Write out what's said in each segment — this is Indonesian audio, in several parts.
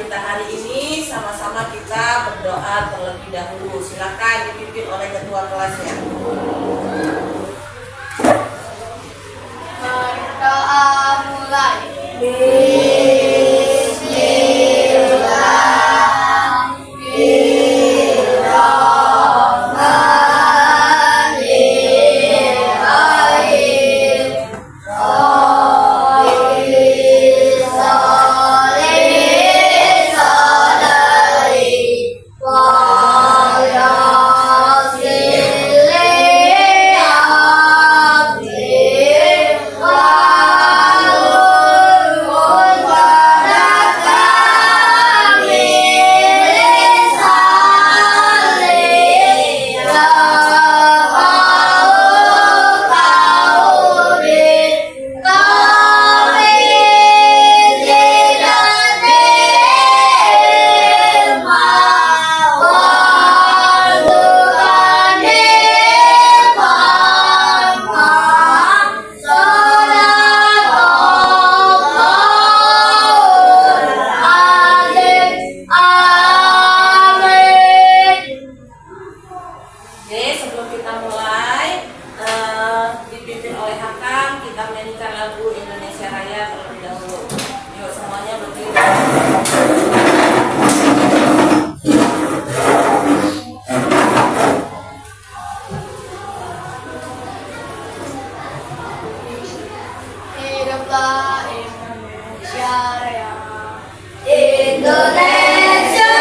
kita hari ini sama-sama kita berdoa terlebih dahulu. Silakan dipimpin oleh ketua kelasnya. Berdoa mulai. Hiduplah Indonesia Raya. Indonesia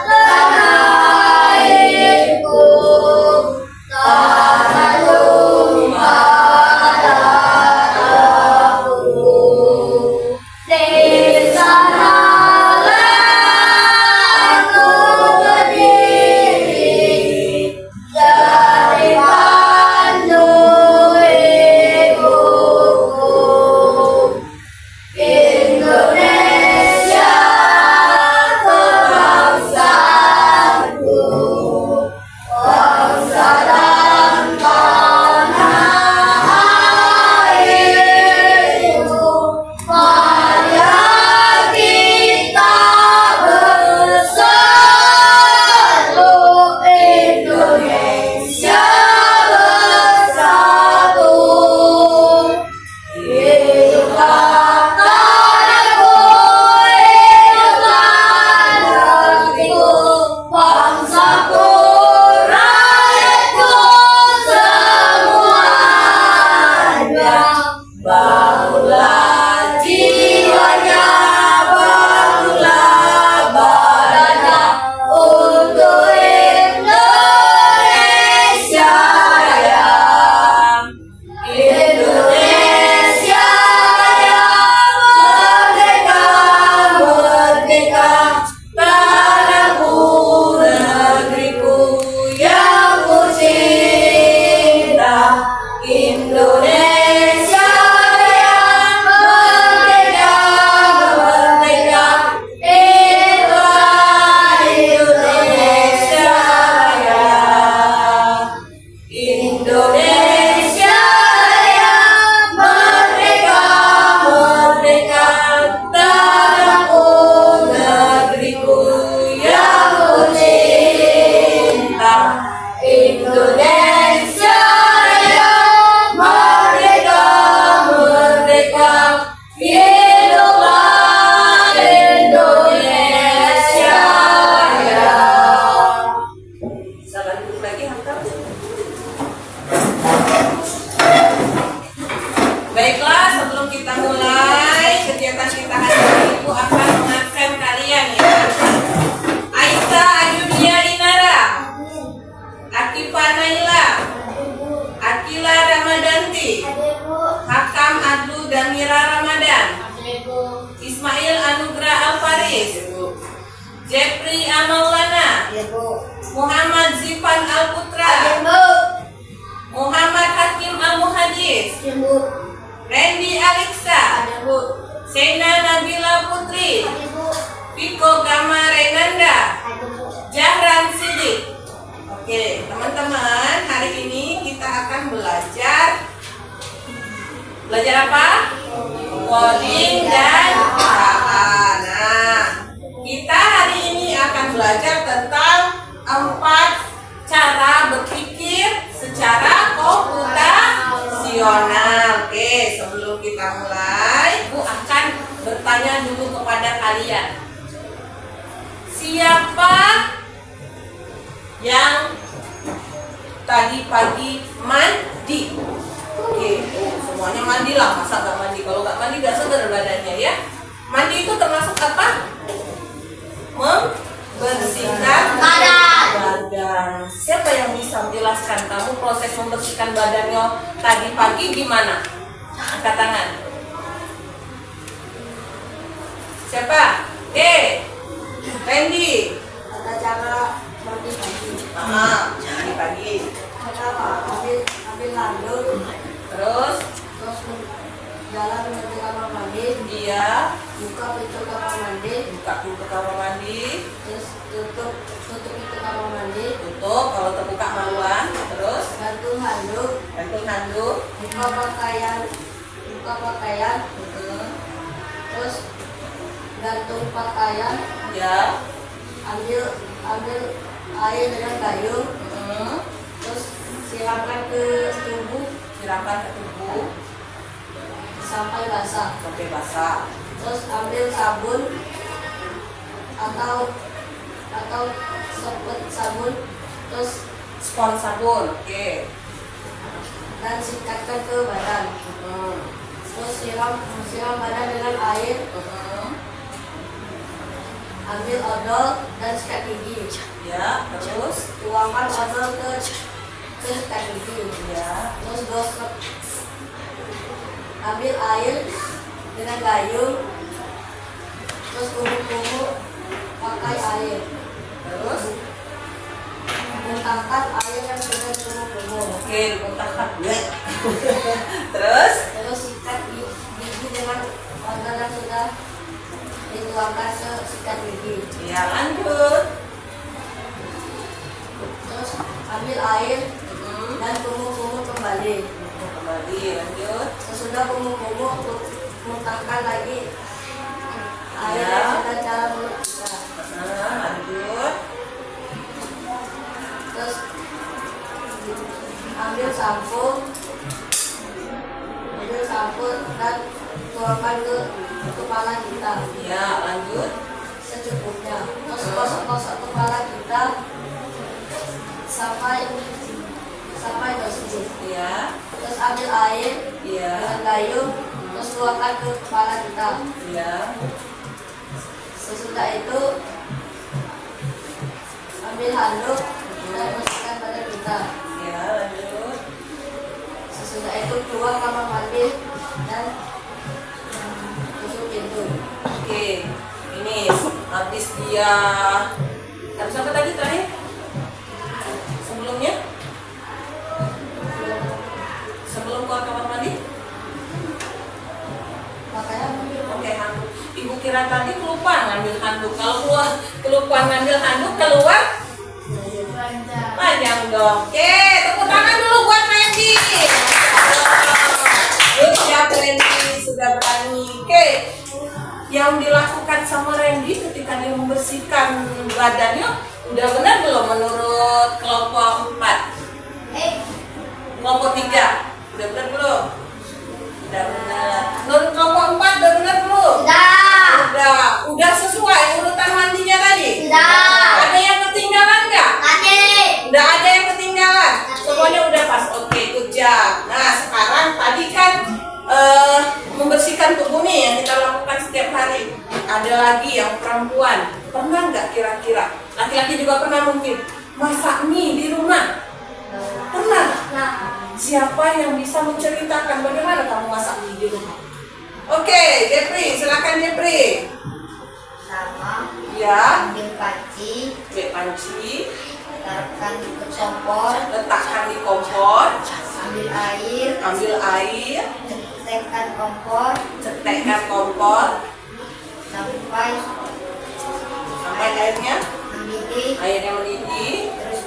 tanah airku, tanah tumpah darahku. Di sanalah aku berdiri, jadi pandu Indonesia kebangsaanku, bangsa dan tanah airku. Mari kita bersatu, Indonesia bersatu. Hiduplah tanahku, hiduplah negeriku, bangsaku, rakyatku semuanya. Bangunlah jiwanya, bangunlah badannya untuk Indonesia Raya. Indonesia Raya, merdeka, merdeka, tanahku, negeriku yang ku cinta. Indonesia Raya, merdeka, merdeka, itulah Indonesia Raya. Indonesia Raya, merdeka, merdeka, tanahku, negeriku yang ku cinta. Indonesia Raya, merdeka, merdeka, hiduplah Indonesia Raya. Salam dulu lagi, Hamka. Baiklah, sebelum kita mulai kegiatan kita hari ini, Ibu akan mengabsen kalian ya. Aisyah Ayudia Inara, Akifah Naila, Akila Ramadanti, Hakam Adlu Damira Ramadan, Ismail Anugrah Alfaris, Jeffrey Amaulana, Muhammad Zifan Al-Putra, Muhammad Hakim Al-Muhadis, Randy Alexa, Sena Nabila Putri, Viko Gama Renanda, Jahran Sidik. Oke, teman-teman, hari ini kita akan belajar apa? Coding dan bacaan. Nah, yang tadi pagi mandi. Oke, semuanya mandi lah, masa nggak mandi? Kalau nggak mandi nggak seger badannya ya. Mandi itu termasuk apa? Membersihkan badan. Siapa yang bisa menjelaskan kamu proses membersihkan badannya tadi pagi gimana? Angkat tangan. Siapa? Randy. Ada cara mandi pagi. Mandi pagi. Pertama, ambil handuk, Terus jalan menuju kamar mandi, dia buka pintu kamar mandi, buka pintu kamar mandi, terus tutup pintu kamar mandi, tutup kalau terbuka maluan. Terus gantung handuk, gantung handuk. buka pakaian, terus gantung pakaian, Ya. ambil air dengan gayung, terus siramkan ke tubuh Siramkan ke tubuh sampai basah. sampai basah. Terus ambil sabun atau sepet sabun, terus Spons sabun. Oke. dan sikatkan ke badan. Terus siram badan dengan air, ambil odol dan sikat gigi. Ya. Terus Tuangkan odol ke sikat gigi. ya. Terus gosok. Ambil air dengan gayung, terus kumuk-kumuk pakai air. Terus Muntahkan air yang sudah kumuk-kumuk. oke, dimuntahkan. Terus Terus sikat gigi dengan odol yang sudah dituangkan ke sikat gigi. ya, lanjut. Terus ambil air dan kumuk-kumuk kembali. Kembali, lanjut. Sesudah kumuk-kumuk, muntahkan lagi air Ya. yang sudah dalam mulut kita. Lanjut. Terus ambil sampo dan tuangkan ke kepala kita Ya, lanjut. secukupnya. Terus gosok-gosok kepala kita sampai bersih. Ya. Terus ambil air Ya. dengan gayung, terus tuangkan ke kepala kita. Ya. Sesudah itu ambil handuk dan bersihkan badan kita. Ya, lanjut. Sesudah itu keluar kamar mandi dan tutup pintu. Oke, ini habis dia habis apa tadi terakhir? Sebelumnya? Sebelum keluar kamar mandi? Makanya Oke, handuk. Ibu kira tadi kelupaan ngambil handuk. Kalau kelupaan ngambil handuk keluar panjang dong. Oke, tepuk tangan dulu buat Randy. Good job Randy, sudah berani. Oke, yang dilakukan sama Randy ketika dia membersihkan badannya udah benar belum menurut kelompok 4? Kelompok 3 udah benar belum? Udah benar. Menurut kelompok 4 udah benar belum? Udah sesuai urutan mandinya tadi? Ada yang ketinggalan nggak? Udah ada yang ketinggalan? Semuanya udah pas. Oke, good job. Nah, sekarang tadi kan membersihkan tubuh nih yang kita lakukan setiap hari. Ada lagi yang perempuan. Pernah nggak kira-kira? Laki-laki juga pernah mungkin. Masak mie di rumah. Pernah? Siapa yang bisa menceritakan bagaimana kamu masak mie di rumah? Oke, Jeffrey, silakan Jeffrey. Pertama, Ya, ambil panci, cek panci, letakkan ke kompor, letakkan di kompor, ambil air, ambil air, cetekkan kompor cetekkan kompor sampai sampai airnya mendidih. mendidih. Terus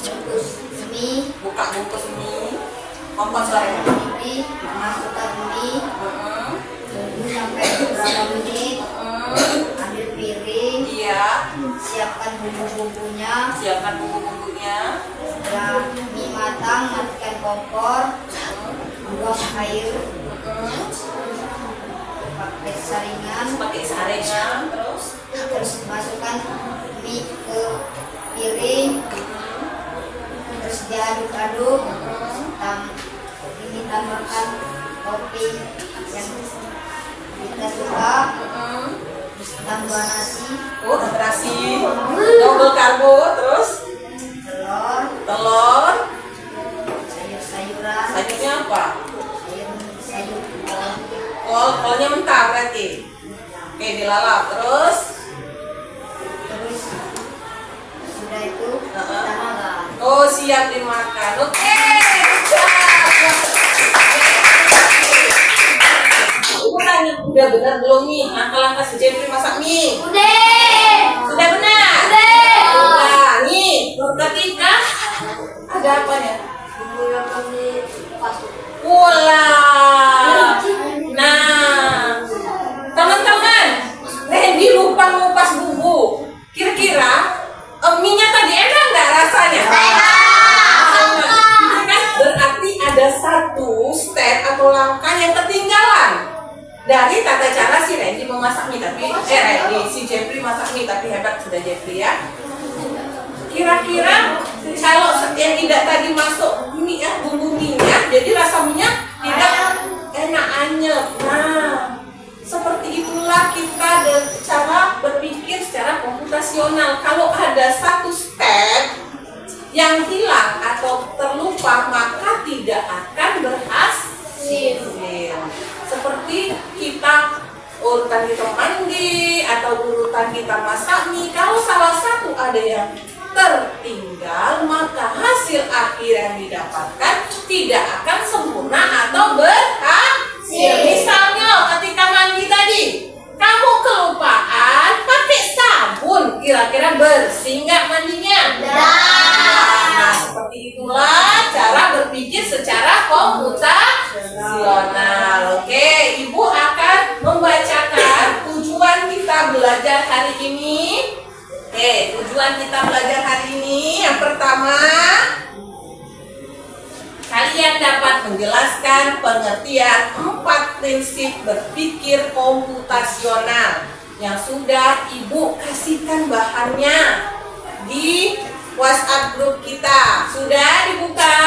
bungkus mie, Buka bungkus mie, kompor suaranya. mendidih, masukkan mie, tunggu sampai beberapa menit. Ambil piring, Iya, siapkan bumbu-bumbunya. siapkan bumbu-bumbunya. Setelah mie matang, matikan kompor, buang air pakai saringan, Pakai saringan, terus terus masukkan mie ke piring, tambah nasi, Oh, tambah nasi, double karbo, terus telur, sayur-sayuran, sayurnya apa? sayur Kolnya mentah berarti. Oke, dilalap. Terus sudah itu kita makan. oh, siap dimakan. Oke, udah benar belum nih langkah-langkah si Jeffrey masak mie? Sudah benar? Udah. Nih, ketika ada apanya? Bumbu yang kami pasuk. Wala. Nah, teman-teman, Randy lupa ngupas bumbu. Kira-kira mie-nya tadi enak nggak rasanya? Enak. Kan berarti ada satu step atau langkah yang ketinggalan dari tata cara si Randy memasak mie. Tapi si Jeffrey masak mie, tapi hebat sudah Jeffrey ya. Kira-kira kalau yang tidak tadi masuk mie ya, bumbu mie-nya, jadi rasa mie-nya tidak enak anyep. Nah, seperti itulah kita cara berpikir secara komputasional. Kalau ada satu step yang hilang atau terlupa, maka tidak akan berhasil. Seperti kita urutan kita mandi atau urutan kita masak mie, kalau salah satu ada yang tertinggal, maka hasil akhir yang didapatkan tidak akan sempurna atau berhasil. Misalnya ketika mandi tadi, kamu kelupaan pakai sabun, kira-kira bersih nggak mandinya? Nah, seperti itulah cara berpikir secara komputasional. Oke, Ibu akan membacakan tujuan kita belajar hari ini. Oke, tujuan kita belajar hari ini yang pertama, kalian dapat menjelaskan pengertian 4 prinsip berpikir komputasional yang sudah Ibu kasihkan bahannya di WhatsApp grup kita. Sudah dibuka?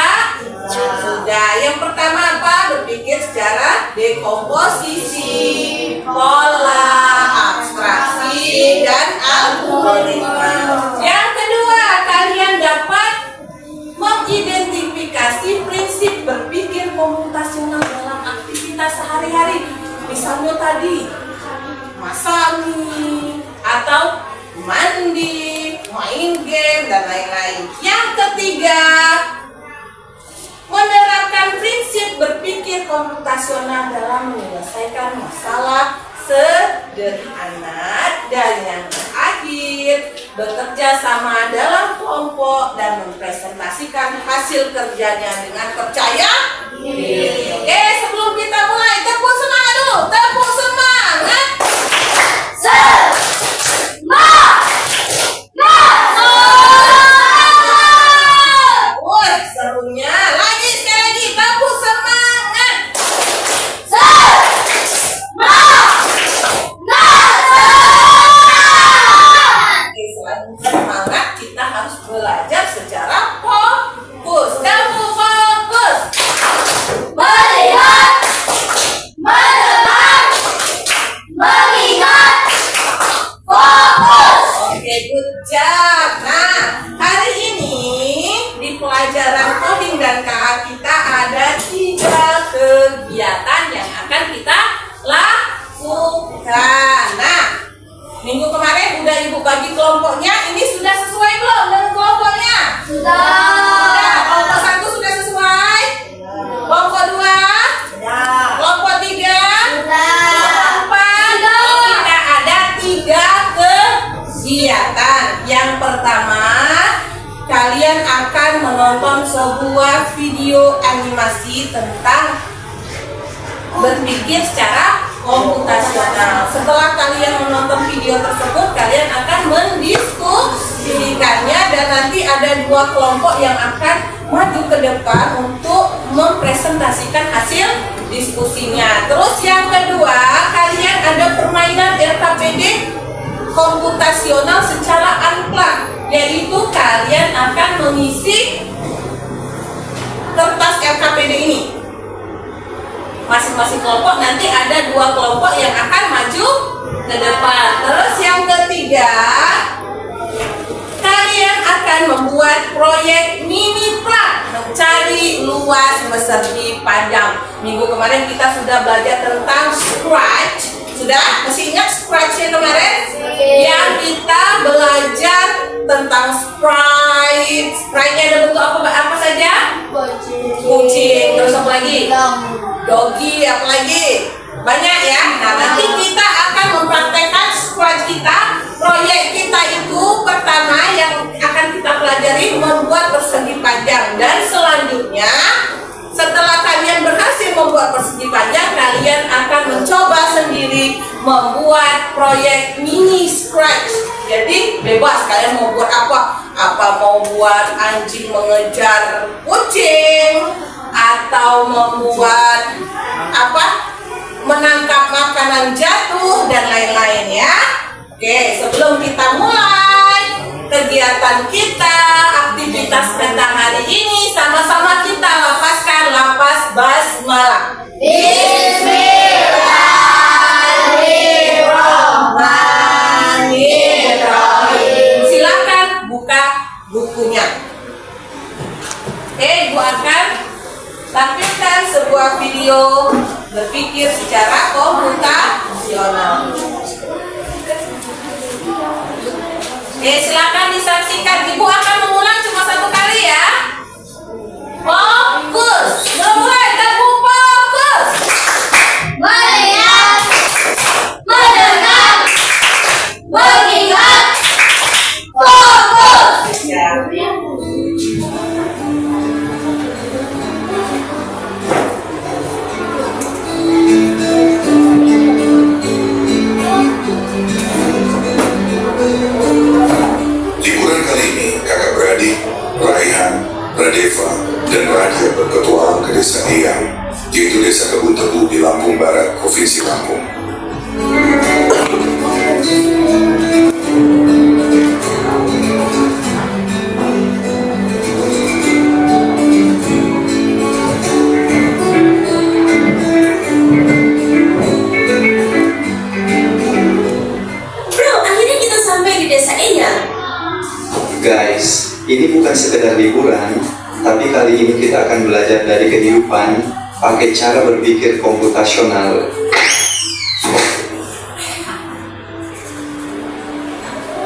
Sudah. Yang pertama apa? Berpikir secara dekomposisi, pola, abstraksi, dan algoritma. Yang kedua, kalian dapat mengidentifikasi prinsip berpikir komputasional dalam aktivitas sehari-hari. Misalnya tadi, masak mie, atau mandi, main game, dan lain-lain. Yang ketiga, menerapkan prinsip berpikir komputasional dalam menyelesaikan masalah sederhana. Dan yang terakhir, bekerja sama dalam kelompok dan mempresentasikan hasil kerjanya dengan percaya diri. Oke, sebelum kita mulai, tepuk semangat dulu. Tepuk semangat. Wah, serunya. Lagi, sekali lagi, tepuk semangat. Oke, selain semangat, kita harus belajar secara fokus. Kamu fokus. Melihat, mendengar, mengingat, fokus. Oke, good job. Nah, hari ini di pelajaran coding dan KA kita ada 3 kegiatan yang akan kita lakukan. Nah, minggu kemarin udah Ibu bagi kelompoknya. Ini sudah sesuai belum dengan kelompoknya? Sudah. Kelompok 1 sudah sesuai? Kelompok 2? Kelompok 3? Kelompok 4? Kita ada 3 kegiatan. Yang pertama, kalian akan menonton sebuah video animasi tentang berpikir secara komputasional. Setelah kalian menonton video tersebut, kalian akan mendiskusikannya dan nanti ada 2 kelompok yang akan maju ke depan untuk mempresentasikan hasil diskusinya. Terus yang kedua, kalian ada permainan RKPD komputasional secara unplugged, yaitu kalian akan mengisi kertas RKPD ini. Masing-masing kelompok nanti ada 2 kelompok yang akan maju ke depan. Terus ketiga, kalian akan membuat proyek mini plat mencari luas persegi panjang. Minggu kemarin kita sudah belajar tentang scratch. Sudah? Masih ingat scratch-nya kemarin? Yang kita belajar tentang sprite. Sprite-nya ada bentuk apa saja? Kucing. Terus apa lagi? Doggy, apa lagi? Banyak ya. Nah, nanti kita akan mempraktekkan scratch kita. Proyek kita itu pertama yang akan kita pelajari membuat persegi panjang, dan selanjutnya setelah kalian berhasil membuat persegi panjang, kalian akan mencoba sendiri membuat proyek mini scratch. Jadi bebas kalian mau buat apa mau buat anjing mengejar kucing, atau membuat menangkap makanan jatuh dan lain-lain ya. Oke, sebelum kita mulai kegiatan kita, aktivitas tentang hari ini, sama-sama kita lapaskan lapas basmalah. Bismillahirrahmanirrahim. Silakan buka bukunya. Ibu akan tampilkan sebuah video berpikir secara komputasional. Silakan disaksikan. Ibu akan mengulang cuma satu kali ya. Fokus. Mulai, kamu fokus. Melihat, mendengar, mengingat, fokus. Ya. Liburan kali ini, kakak beradik, Raihan, Radeva, dan Radia berpetualang ke desa Eyang, yaitu desa Kebun Tebu di Lampung Barat, Provinsi Lampung. Bro, akhirnya kita sampai di desa Eyang. Guys, ini bukan sekedar liburan, tapi kali ini kita akan belajar dari kehidupan pakai cara berpikir komputasional.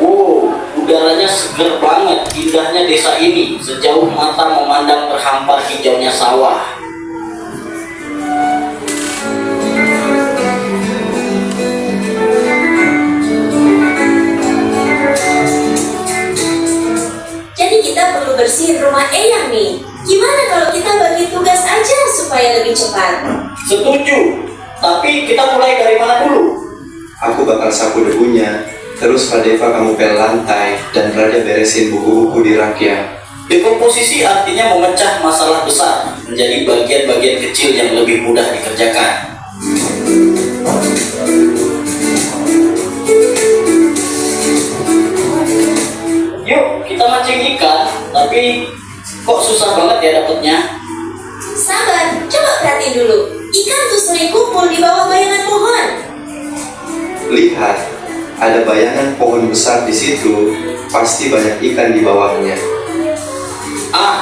Wow, udaranya seger banget, indahnya desa ini. Sejauh mata memandang terhampar hijaunya sawah. Jadi kita perlu bersihin rumah Eyang nih. Gimana kalau kita bagi tugas aja supaya lebih cepat? Setuju, tapi kita mulai dari mana dulu? Aku bakal sapu debunya, terus Radeva kamu pel lantai, dan Raja beresin buku-buku di rak ya. Dekomposisi artinya memecah masalah besar menjadi bagian-bagian kecil yang lebih mudah dikerjakan. Yuk, kita mancing ikan, tapi kok susah banget ya dapetnya? Sabar, coba perhatiin dulu. Ikan tuh sering kumpul di bawah bayangan pohon. Lihat, ada bayangan pohon besar di situ, pasti banyak ikan di bawahnya.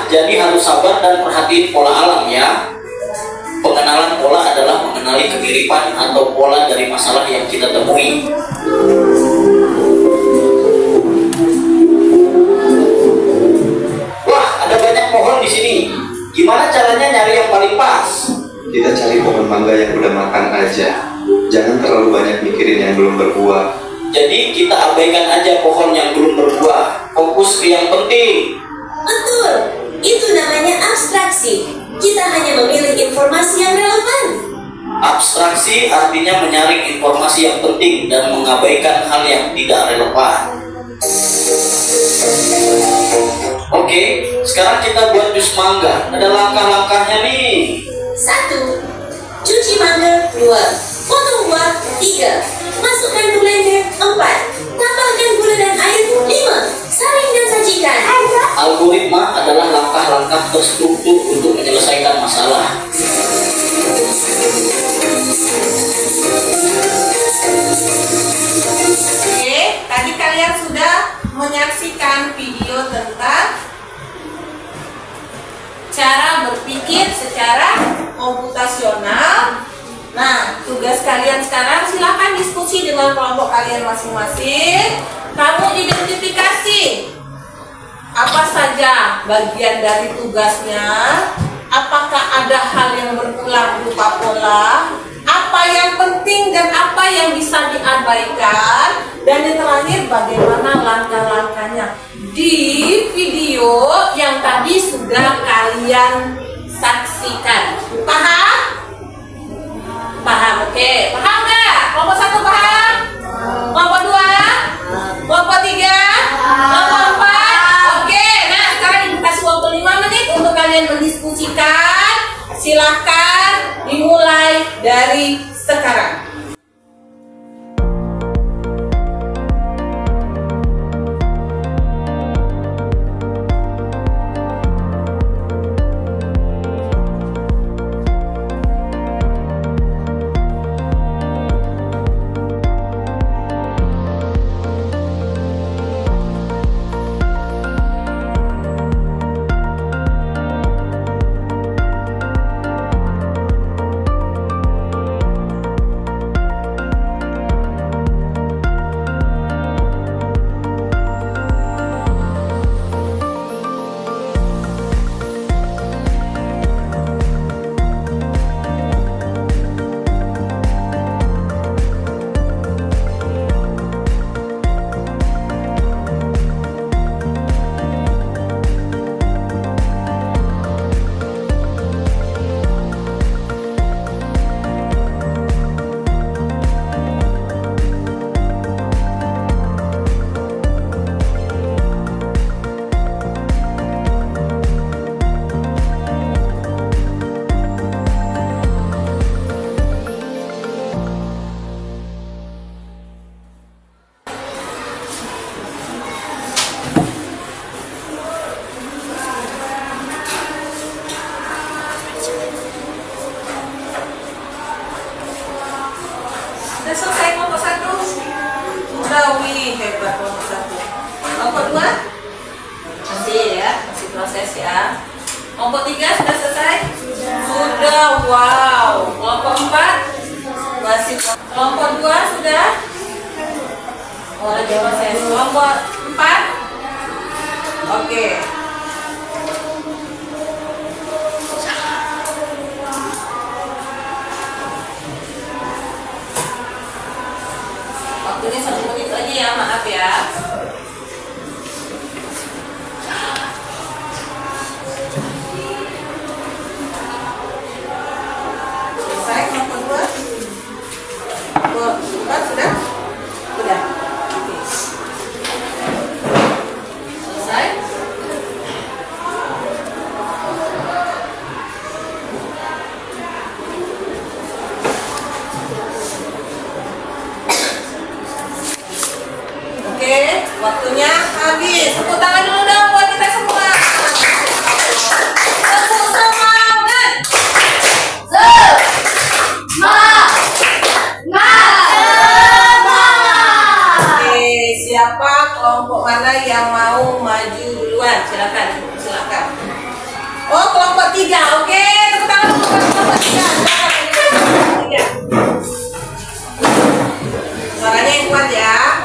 Jadi harus sabar dan perhatiin pola alam ya. Pengenalan pola adalah mengenali kemiripan atau pola dari masalah yang kita temui. Wah, ada banyak pohon di sini. Gimana caranya nyari yang paling pas? Kita cari pohon mangga yang udah makan aja. Jangan terlalu banyak mikirin yang belum berbuah. Jadi kita abaikan aja pohon yang belum berbuah. Fokus ke yang penting. Betul, itu namanya abstraksi. Kita hanya memilih informasi yang relevan. Abstraksi artinya menyaring informasi yang penting dan mengabaikan hal yang tidak relevan. Oke, sekarang kita buat jus mangga. Ada langkah-langkahnya nih. 1. Cuci mangga. 2. Potong buah. 3. Masukkan ke blender. 4. Tambahkan gula dan air. 5. Saring dan sajikan. Algoritma adalah langkah-langkah terstruktur untuk menyelesaikan masalah. Oke, tadi kalian kalian sudah menyaksikan video tentang cara berpikir secara komputasional. Nah, tugas kalian sekarang silakan diskusi dengan kelompok kalian masing-masing. Kamu identifikasi apa saja bagian dari tugasnya, apakah ada hal yang berulang berupa pola, apa yang penting dan apa yang bisa diabaikan, dan yang terakhir bagaimana langkah-langkahnya di video yang tadi sudah kalian saksikan. Paham? Paham, oke. Paham nggak? Kelompok 1 paham? Kelompok 2? Kelompok 3? Kelompok 4? Oke, nah sekarang ibu kasih waktu 5 menit untuk kalian mendiskusikan. Silahkan dimulai dari sekarang. Sudah selesai kelompok 1? Sudah, wih, hebat kelompok 1. Kelompok 2? Masih ya, masih proses ya. Kelompok 3 sudah selesai? Sudah, wow. Kelompok 4? Masih. Kelompok 2 sudah? Oh, lagi proses. Kelompok 4? Oke. Waktunya 1 menit aja ya, maaf ya. Selesai kelompok 2? Kelompok 4 sudah? Sudah. Oke. Selesai? Oke, waktunya habis. Tepuk tangan dulu dong buat kita semua. Tepuk semangat. Oke, siapa kelompok mana yang mau maju duluan? Silakan, silakan. Oh, kelompok 3. Oke, tepuk tangan dulu buat kelompok 3. Silakan, kelompok 3. Suaranya yang kuat ya.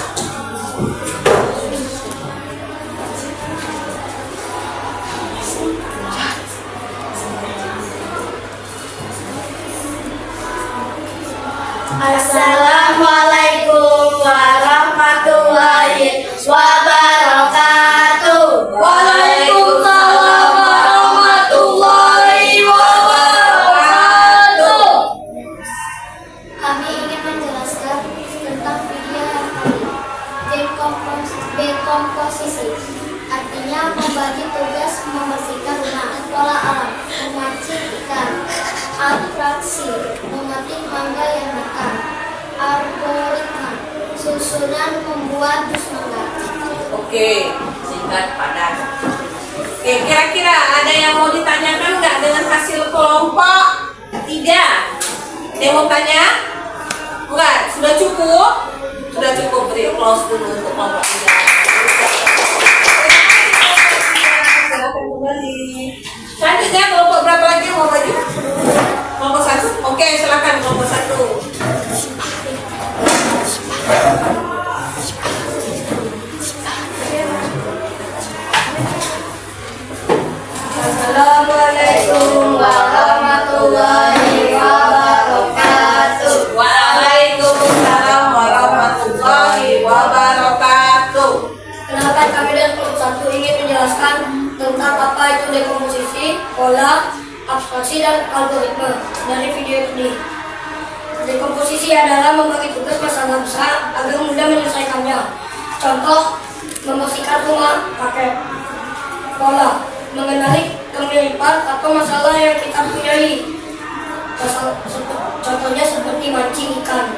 Assalamualaikum warahmatullahi wabarakatuh. Waalaikumsalam warahmatullahi wabarakatuh. Kami ingin menjelaskan tentang video dekomposisi. Artinya membagi tugas membersihkan rumah, pola alam, memancing ikan, atraksi, memetik mangga yang matang, algoritma, susunan membuat jus mangga. Oke, singkat padat. Oke, kira-kira ada yang mau ditanyakan nggak dengan hasil kelompok 3? Ada yang mau tanya? Enggak, sudah cukup? Sudah cukup, beri applause dulu untuk kelompok 3. Silakan kembali. Selanjutnya kelompok berapa lagi yang mau maju? Kelompok 1? Oke, silakan kelompok 1. Assalamualaikum warahmatullahi wabarakatuh. Waalaikumsalam warahmatullahi wabarakatuh. Kenalkan, kami dari kelompok 1 ingin menjelaskan tentang apa itu dekomposisi, pola, abstraksi, dan algoritma dari video ini. Dekomposisi adalah membagi tugas masalah besar agar mudah menyelesaikannya. Contoh, membersihkan rumah pakai pola, mengenali kemiripan atau masalah yang kita punyai. Contohnya seperti mancing ikan.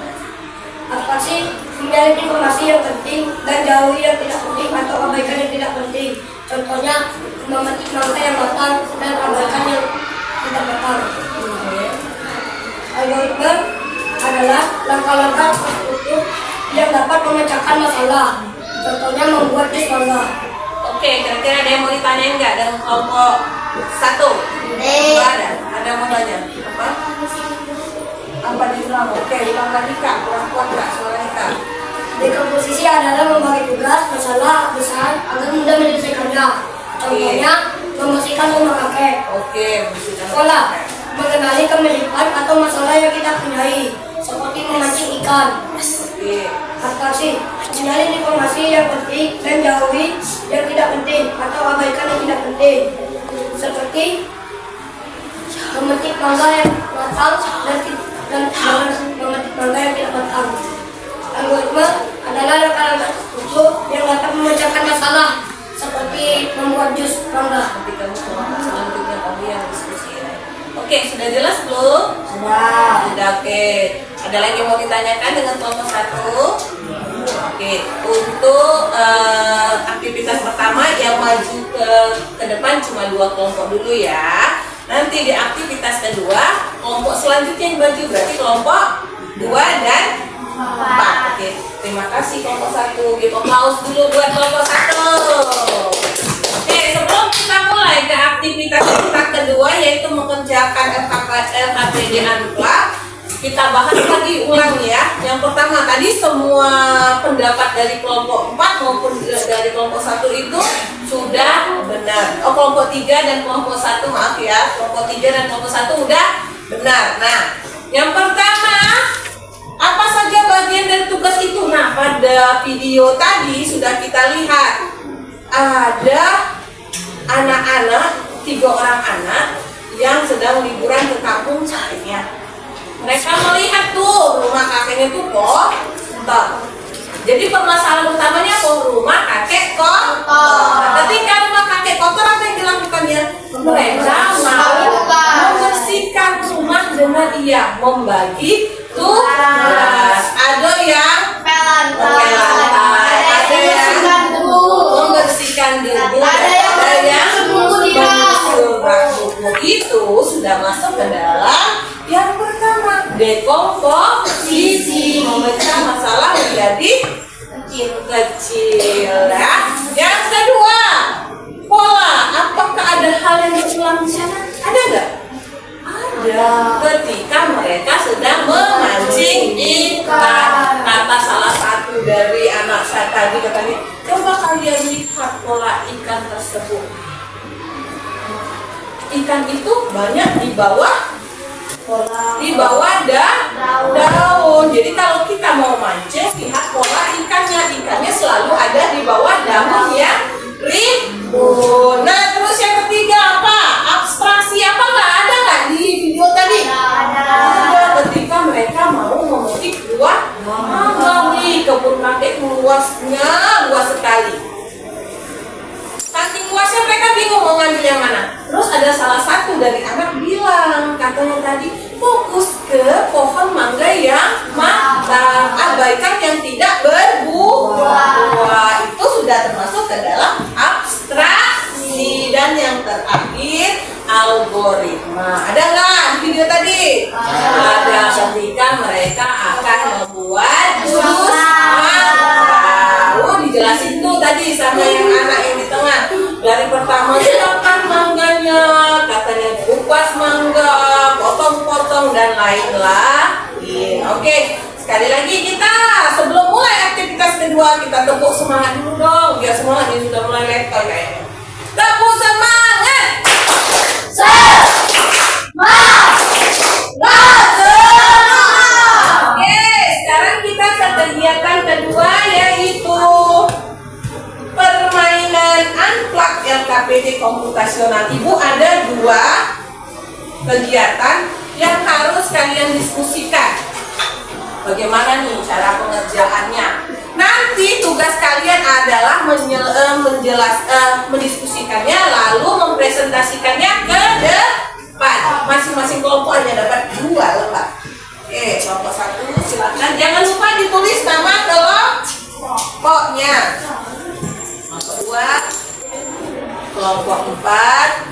Abstraksi, mencari informasi yang penting dan jauhi yang tidak penting atau abaikan yang tidak penting. Contohnya, memetik mangga yang matang dan abaikan yang tidak matang. Algoritma adalah langkah-langkah terstruktur yang dapat memecahkan masalah. Contohnya, membuat jus mangga. Oke, kira-kira ada yang mau ditanyain nggak dengan kelompok 1? Nggak ada. Ada yang mau tanya? Apa? Apa diulang? Oke, ulang lagi Kak. Kurang kuat Kak suaranya Kak. Dekomposisi adalah membagi tugas masalah besar agar mudah menyelesaikannya. Contohnya, membersihkan rumah kakek. Oke, bersihkan. Pola, mengenali kemiripan atau masalah yang kita punyai, seperti memancing ikan. Oke. Abstraksi, mencari informasi yang penting dan jauhi yang tidak penting atau abaikan yang tidak penting, seperti memetik mangga yang matang dan memetik mangga yang tidak matang. Algoritma adalah langkah-langkah terstruktur yang dapat memecahkan masalah, seperti membuat jus mangga. Nanti kamu selanjutnya kamu yang diskusi. Oke, sudah jelas belum? Sudah, oke. Ada lagi yang mau ditanyakan dengan kelompok 1? Oke, untuk aktivitas pertama yang maju ke depan cuma 2 kelompok dulu ya. Nanti di aktivitas kedua, kelompok selanjutnya yang maju berarti kelompok 2 dan 4. Oke, terima kasih kelompok 1. Give applause dulu buat kelompok 1. Oke, sebelum kita mulai ke aktivitas kita kedua yaitu mengerjakan LKPD Unplug, kita bahas lagi ulang ya. Yang pertama tadi semua pendapat dari kelompok 4 maupun dari kelompok 1 itu sudah benar. Oh, kelompok 3 dan kelompok 1 maaf ya. Kelompok 3 dan kelompok 1 udah benar. Nah, yang pertama apa saja bagian dari tugas itu? Nah, pada video tadi sudah kita lihat ada anak-anak, 3 orang anak yang sedang liburan ke kampung kakeknya. Mereka melihat tuh rumah kakeknya tuh kotor. Jadi permasalahan utamanya rumah kakek kotor. Nah, ketika rumah kakek kotor apa yang dilakukan ya? Mereka mau membersihkan rumah dengan membagi tugas. Ada yang pakai lantai, ada yang membersihkan debu, ada yang menyusul rambut. Itu sudah masuk ke dalam yang pertama, dekomposisi, memecah masalah menjadi kecil ya. Yang kedua, pola. Apakah ada hal yang berulang di sana? Ada nggak? Ada. Ketika mereka sedang memancing ikan, kata salah satu dari anak saya tadi katanya, coba kalian lihat pola ikan tersebut. Ikan itu banyak di bawah daun. Jadi kalau kita mau mancing, lihat pola ikannya selalu ada di bawah daun yang rimbun. Nah, terus yang ketiga apa? Abstraksi apa nggak di video tadi? Ada. Ketika mereka mau memetik buah mangga nih, kebun kakek luasnya luas sekali. Saking luasnya mereka bingung mau ngambil yang mana. Terus ada salah satu dari anak bilang, katanya tadi, fokus ke pohon mangga yang matang, abaikan yang tidak berbuah. Itu sudah termasuk ke dalam abstraksi. Dan yang terakhir, algoritma. Ada nggak di video tadi? Ada. Ketika mereka akan membuat jus jelasin tuh tadi sama yang anak yang di tengah. Dari pertama silakan mangganya, katanya kupas mangga, potong-potong dan lain-lain. Oke, sekali lagi kita sebelum mulai aktivitas kedua kita tepuk semangat dulu dong, biar semangatnya sudah mulai letol kayaknya. Tepuk semangat. Oke, sekarang kita ke kegiatan kedua yaitu permainan unplug LKPD komputasional. Ibu ada dua kegiatan yang harus kalian diskusikan. Bagaimana nih cara pengerjaannya? Nanti tugas kalian adalah mendiskusikannya lalu mempresentasikannya ke depan. Masing-masing kelompok hanya dapat 2 lembar. Oke, kelompok 1 silakan. Jangan lupa ditulis nama kelompoknya. Kelompok 2, kelompok 4,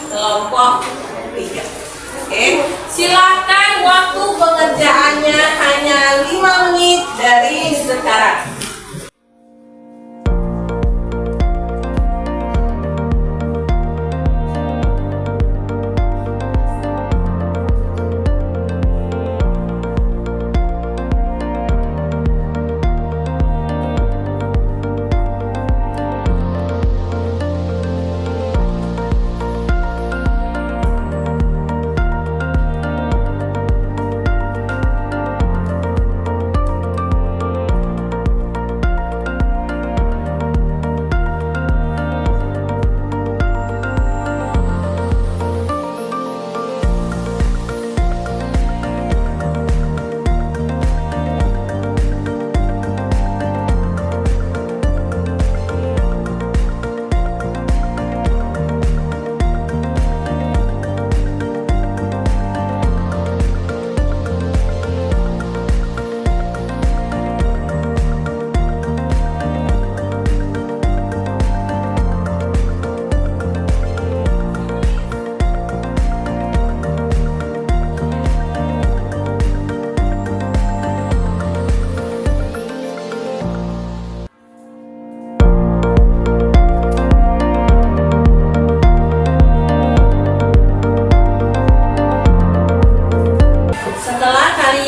kelompok 3. Oke, silakan waktu pengerjaannya hanya 5 menit dari sekarang.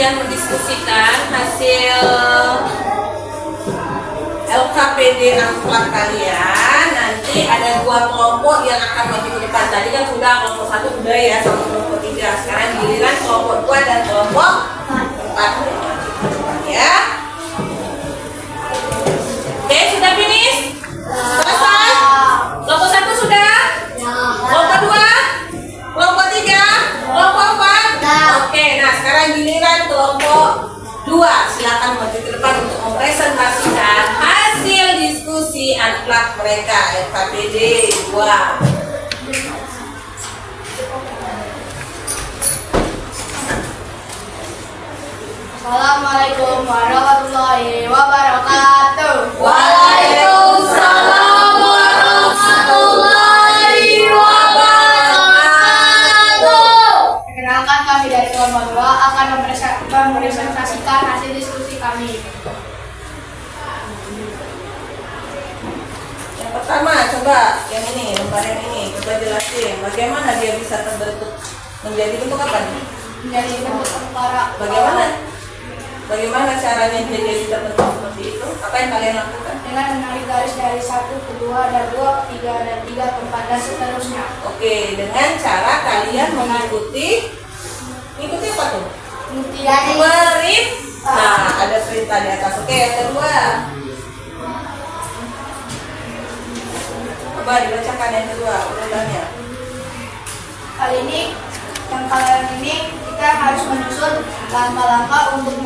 Mendiskusikan hasil LKPD unplug kalian, nanti ada 2 kelompok yang akan maju ke depan. Tadi kan sudah kelompok 1 udah ya sama kelompok 3. Sekarang giliran kelompok 2 dan kelompok 4 ya. Oke, sudah finish? Selesai? Kelompok 1 sudah? Kelompok 2? Kelompok 3? Kelompok 4? Oke, nah sekarang giliran kelompok 2. Silakan maju ke depan untuk mempresentasikan hasil diskusi unplug mereka LKPD 2. Assalamualaikum warahmatullahi wabarakatuh. Waalaikumsalam warahmatullahi wabarakatuh. Perkenalkan, kami dari kelompok 2 akan mempresentasikan hasil diskusi kami. Yang pertama, coba yang ini, lembar yang ini, coba jelasin bagaimana dia bisa terbentuk menjadi bentuk apa nih? Menjadi bentuk tengkorak. Bagaimana caranya dia jadi terbentuk seperti itu? Apa yang kalian lakukan? Dengan menarik garis dari 1 ke 2 dan 2 ke 3 dan 3 ke 4 dan seterusnya. Oke, dengan cara kalian mengikuti apa tuh? Perintah. Nah, ada perintah di atas. Oke, yang kedua. Coba dibacakan yang kedua urutannya. Kali ini, kita harus menyusun langkah-langkah untuk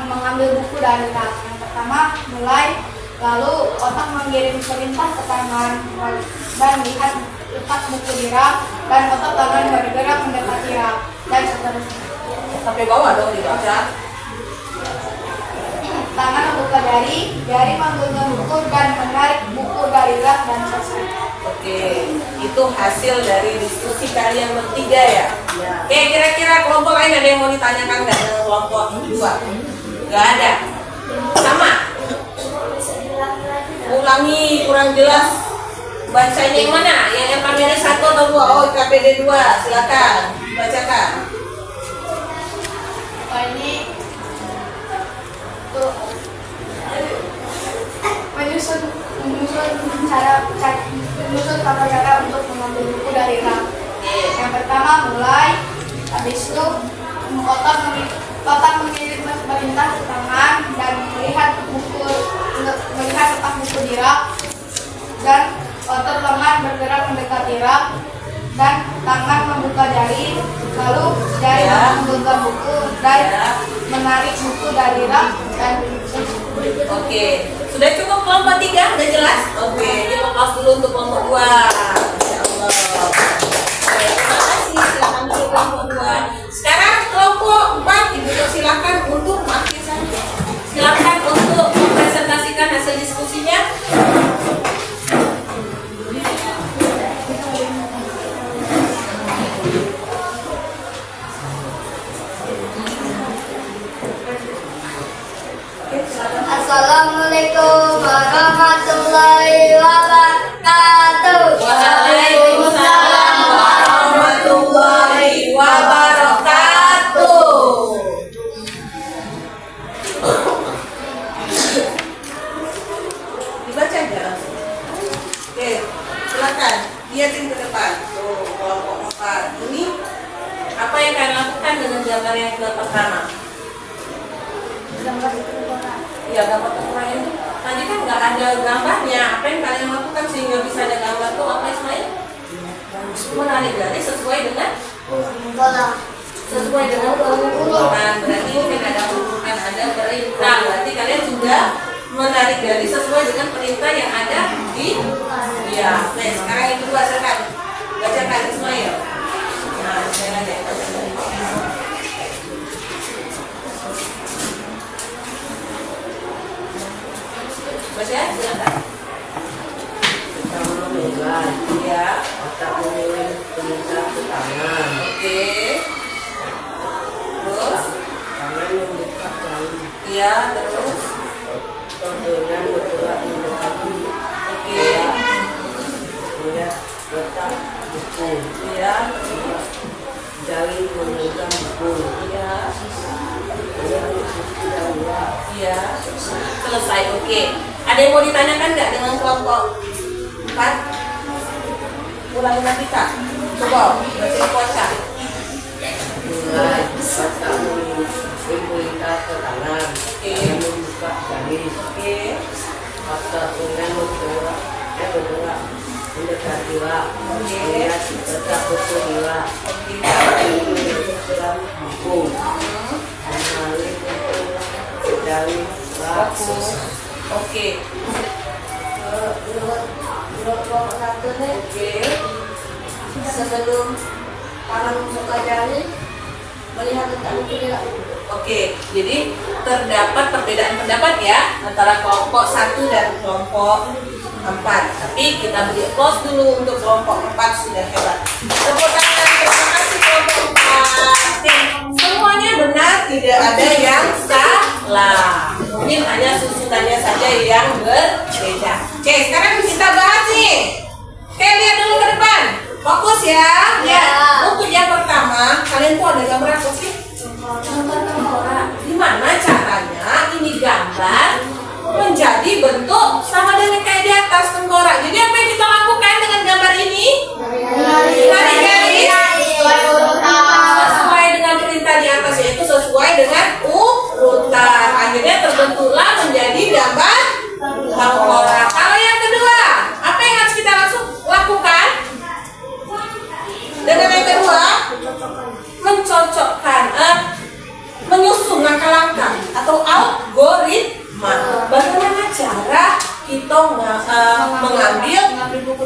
mengambil buku dari rak. Yang pertama, mulai, lalu otak mengirim perintah ke tangan dan lihat letak buku di rak, dan otak tangan bergerak mendekati rak, dan seterusnya. Sampai bawah dong dibaca. Tangan membuka jari menggenggam buku dan menarik buku dari rak dan selesai. Oke, itu hasil dari diskusi kalian bertiga ya. Oke, kira-kira kelompok lain ada yang mau ditanyakan nggak dengan kelompok 2? Nggak ada. Sama. ulangi, kurang jelas. Bacanya yang mana? Yang KPD 1 atau 2? Oh, KPD 2. Silakan bacakan. Ini tuh menyusun tata cara untuk mengambil buku dari rak. Yang pertama mulai, habis itu otak mengirim perintah ke tangan dan melihat letak buku di rak, dan otot lengan bergerak mendekati rak, dan tangan membuka jari, lalu jari membuka buku dan menarik buku dari rak dan Oke, sudah cukup kelompok 3? Udah jelas? Oke, kita kelas dulu untuk kelompok 2. Masya Allah. Oke, terima kasih. Silakan dulu kelompok 2. Sekarang kelompok 4, Ibu silakan untuk makin saja. Silakan untuk mempresentasikan hasil diskusinya. Assalamualaikum warahmatullahi wabarakatuh. Waalaikumsalam warahmatullahi wabarakatuh. Dibaca aja langsung. Oke, silakan lihatin ke depan. Tuh, kelompok 4. Ini apa yang kalian lakukan dengan gambar yang pertama? Ya, gambar tengkorak itu tadi kan nggak ada gambarnya. Apa yang kalian lakukan sehingga bisa ada gambar tuh apa Ismail? Menarik garis sesuai dengan urutan. Berarti ini kan ada urutan, ada perintah. Berarti kalian sudah menarik garis sesuai dengan perintah yang ada di ya. Nah, sekarang yang kedua silakan bacakan Ismail. Nah, saya ada yang baca. Baca, silakan. Pertama mulai, Ya, otak mengirim perintah ke tangan, oke. Terus, tangan membuka jari, ya, terus, otot dengan bergerak mendekati, oke. melihat letak buku, Ya, jari memegang buku, ya, melihat buku dan luar. ya. Selesai, oke. Ada yang mau ditanyakan nggak dengan kelompok 4? Ulangi nanti Kak. Coba baca kuasa. Mulai, otak mengirim perintah ke tangan, tangan membuka jari, Oke, otot dengan bergerak mendekati rak, melihat letak buku di rak, memegang buku, mengalir buku dari rak. oke, Kelompok 1 nih, oke. sebelum tangan membuka jari, melihat letak buku di rak. Oke, jadi terdapat perbedaan pendapat ya antara kelompok 1 dan kelompok 4. Tapi kita beri applause dulu untuk kelompok 4, sudah hebat. Tepuk tangan, terima kasih kelompok 4. Semuanya benar, tidak ada yang salah. Mungkin hanya susunannya saja yang berbeda. Oke, sekarang kita bahas nih. Oke, lihat dulu ke depan. Fokus ya. Ya. Untuk yang pertama, kalian tuh ada gambar apa sih? Gambar tengkorak. Gimana caranya ini gambar menjadi bentuk sama dengan kayak di atas tengkorak. Jadi apa yang kita lakukan dengan gambar ini? Menarik garis sesuai dengan perintah di atas, yaitu sesuai dengan urutan. Akhirnya terbentuklah menjadi gambar tengkorak. Kalau yang kedua, apa yang harus kita langsung lakukan? Dengan yang kedua, mencocokkan, menyusun langkah-langkah atau algoritma. Bagaimana cara kita mengambil buku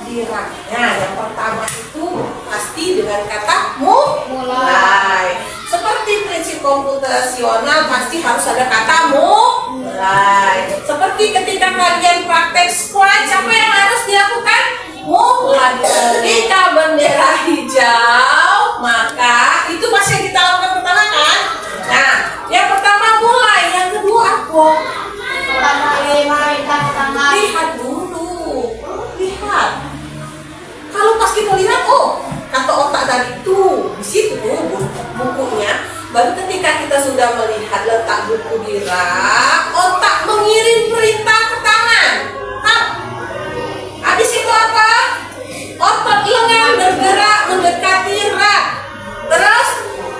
di raknya? Yang pertama itu pasti dengan kata mulai. Seperti prinsip komputasional pasti harus ada kata mulai. Seperti ketika kalian praktek Scratch, apa yang harus dilakukan? Mulai. Ketika bendera hijau, maka itu pasti yang kita lakukan pertama kan? Nah, yang pertama mulai, yang kedua apa? Pertama, perintah ke tangan. Lihat melihat letak buku di rak, otak mengirim perintah ke tangan. Habis itu apa? Otot lengan bergerak mendekati rak. Terus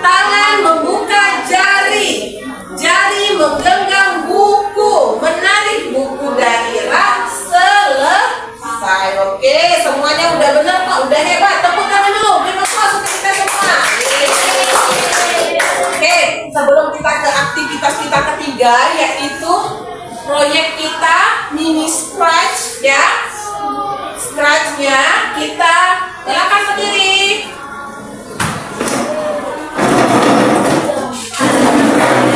tangan membuka jari. Jari menggenggam buku, menarik buku dari rak selesai. Oke, semuanya udah benar kok, udah hebat. Tepuk tangan dulu, beri applause untuk kita semua. Oke, sebelum kita ke aktivitas kita ketiga, yaitu proyek kita mini scratch ya. Scratch-nya kita silakan berdiri.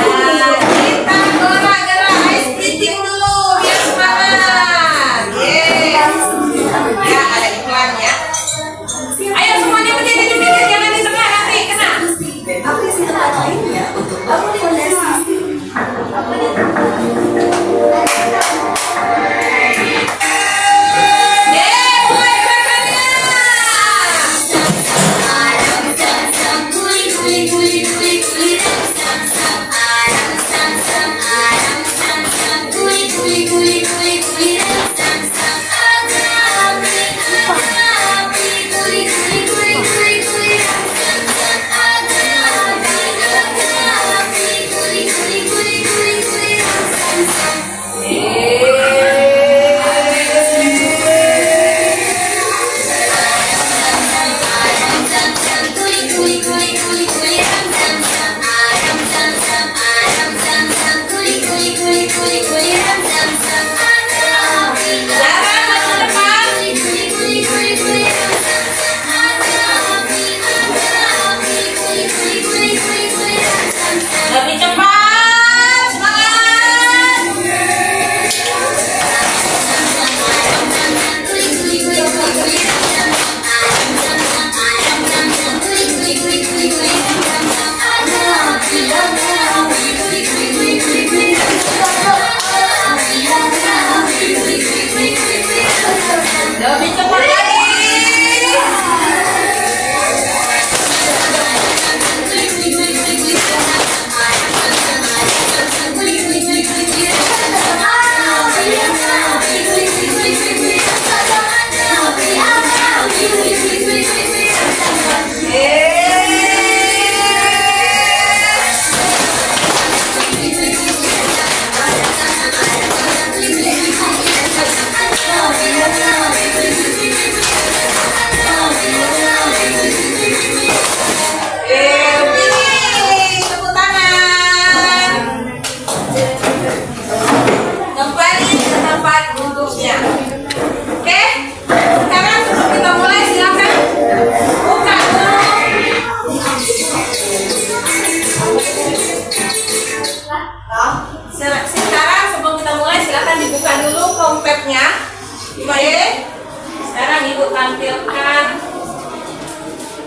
Nah, kita gerak-gerak ice splitting dulu biar semangat. Yes. Ya, ada iklannya. Ayo semuanya berdiri di sini, jangan di tengah nanti kena. Aplikasi tempat lainnya untuk akomodasi. Mulai gerakannya. Lebih cepat, semangat. Lebih cepat lagi. Tepuk tangan. Kembali ke tempat duduknya. Oke, sekarang sebelum kita mulai silakan buka dulu. Sekarang sebelum kita mulai silakan dibuka dulu kompetnya. Oke, sekarang ibu tampilkan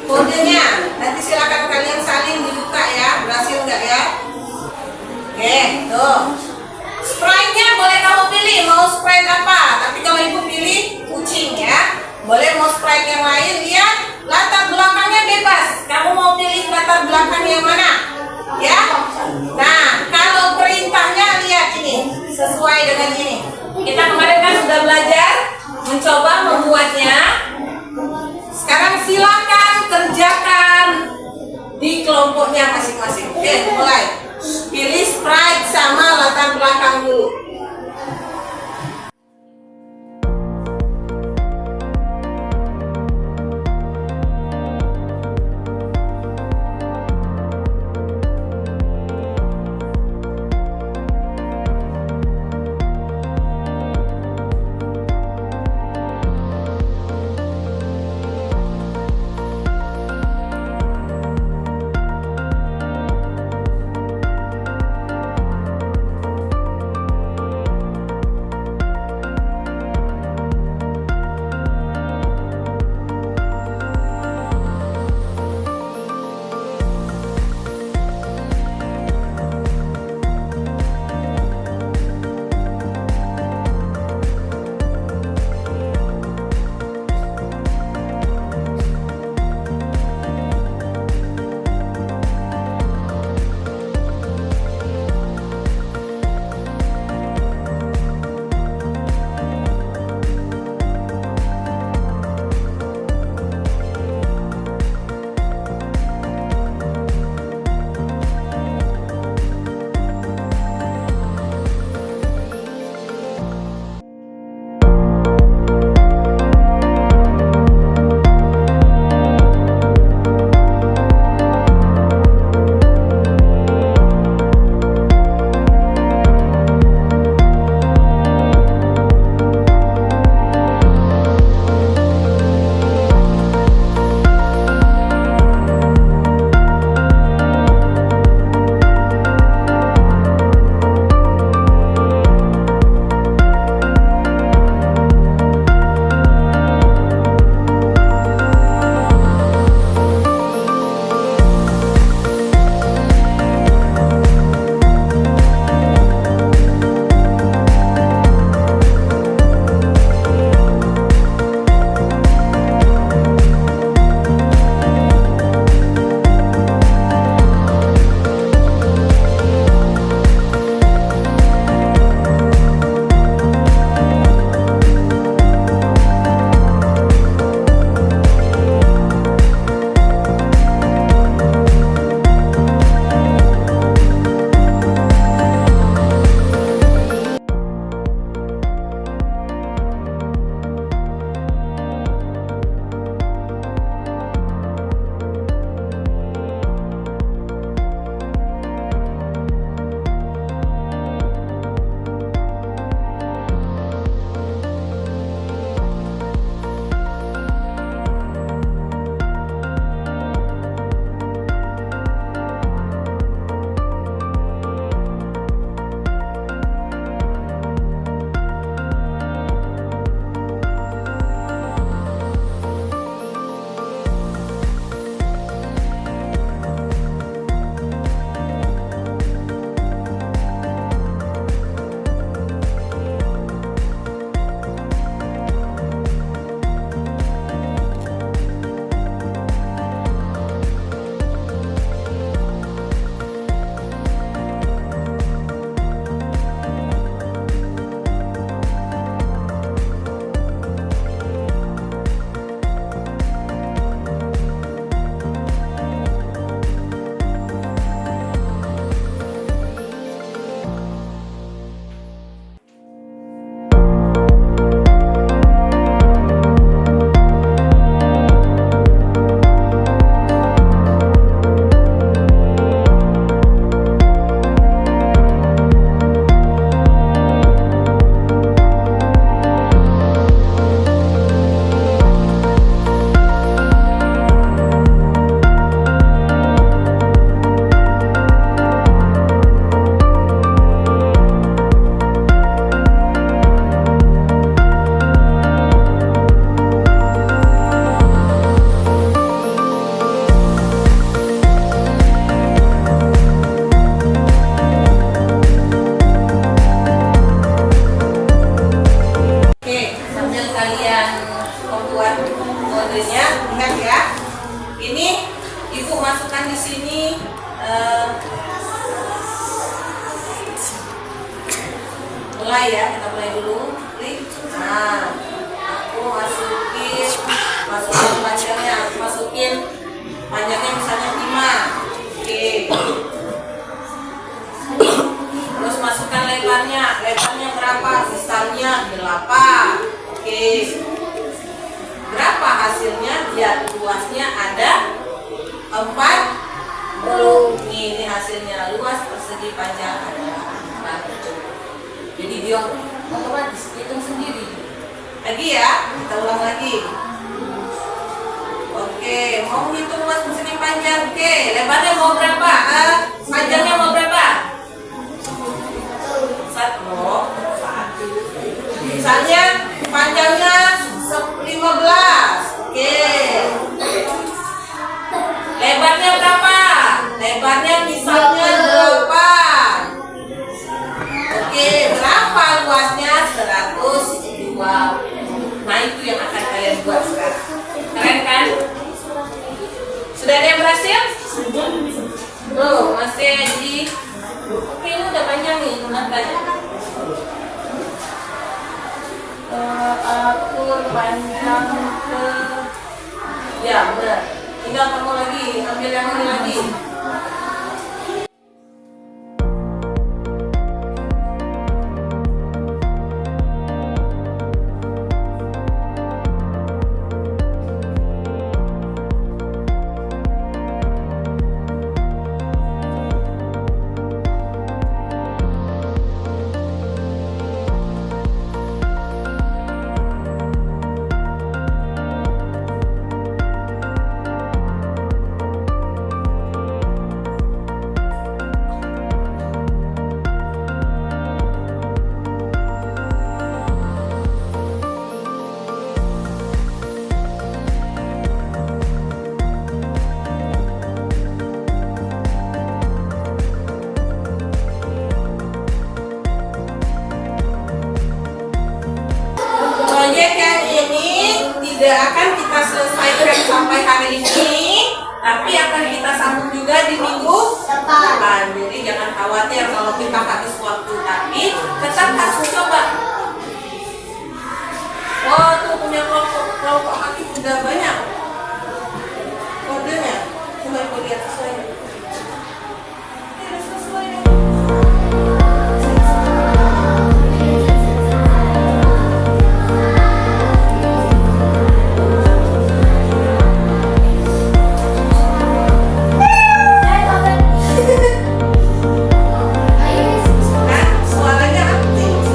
kodenya. Nanti silakan kalian saling dibuka ya. Berhasil nggak ya? Oke, tuh. Sprite-nya boleh kamu pilih mau Sprite apa. Tapi kalau ibu pilih kucing ya. Boleh mau Sprite yang lain. Lihat latar belakangnya bebas. Kamu mau pilih latar belakang yang mana? Ya. Nah, kalau perintahnya lihat ini sesuai dengan ini. Kita kemarin kan sudah belajar mencoba membuatnya. Sekarang silakan kerjakan di kelompoknya masing-masing. Oke, mulai. Pilih Sprite sama latar belakang dulu. mulai ya, kita mulai dulu. Klik. Nah, aku masukin panjangnya, aku masukin panjangnya misalnya 5. Oke. Terus masukkan lebarnya berapa? Misalnya 8. Oke. Berapa hasilnya? Lihat luasnya ada 40. Ini hasilnya, luas persegi panjang ada 40. Jadi dia otomatis hitung sendiri. Lagi ya, kita ulang lagi. Oke, mau hitung luas persegi panjang. Oke, lebarnya mau berapa? Panjangnya mau berapa? 1. Misalnya panjangnya 15. Oke. Lebarnya berapa? Lebarnya misalnya 8. Oke, berapa luasnya? 102. Nah, itu yang akan kalian buat sekarang. Keren kan? Sudah ada yang berhasil? Tuh, masih di. Oke, ini udah panjang nih, tanya. Atur panjang ke. Ya, benar. Tinggal kamu lagi, ambil yang ini lagi. Proyek yang ini tidak akan kita selesaikan sampai hari ini, tapi akan kita sambung juga di minggu depan. Jadi jangan khawatir kalau kita habis waktu, tapi tetap harus coba. Oh, tuh punya kelompok Hakim udah banyak kodenya. Coba ibu lihat sesuai. Sesuai. Suaranya aktif.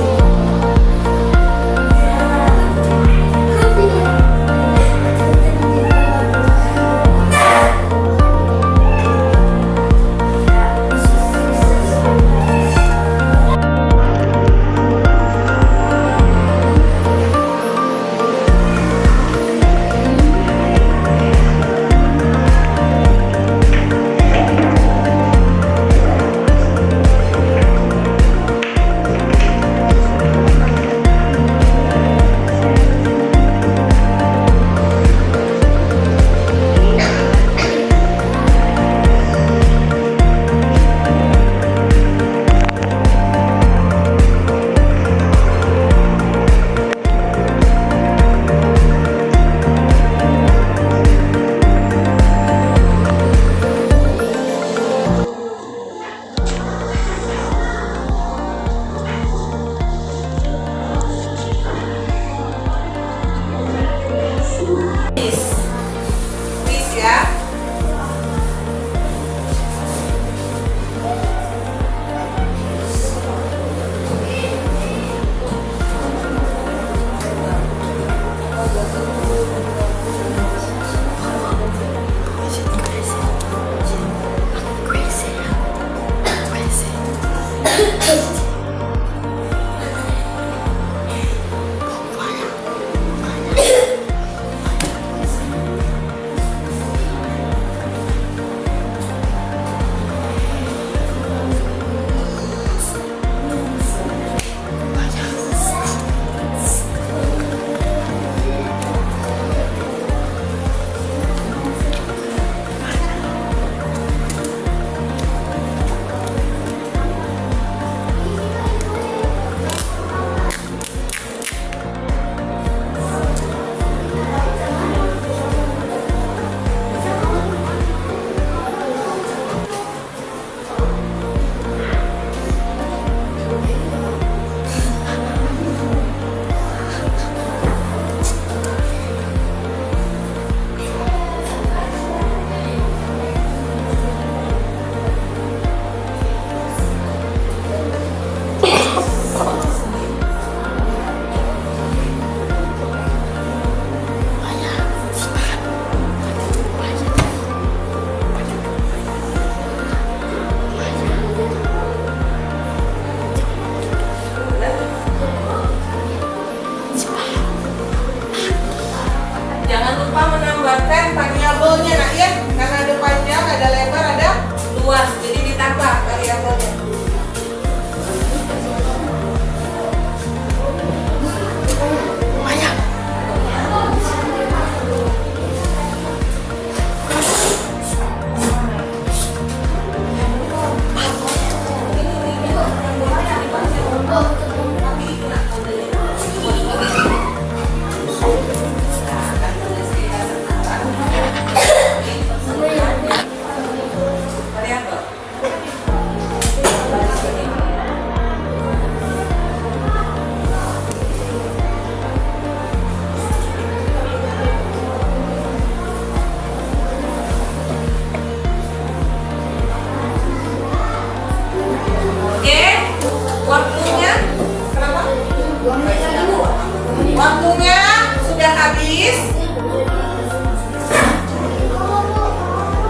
Waktunya sudah habis.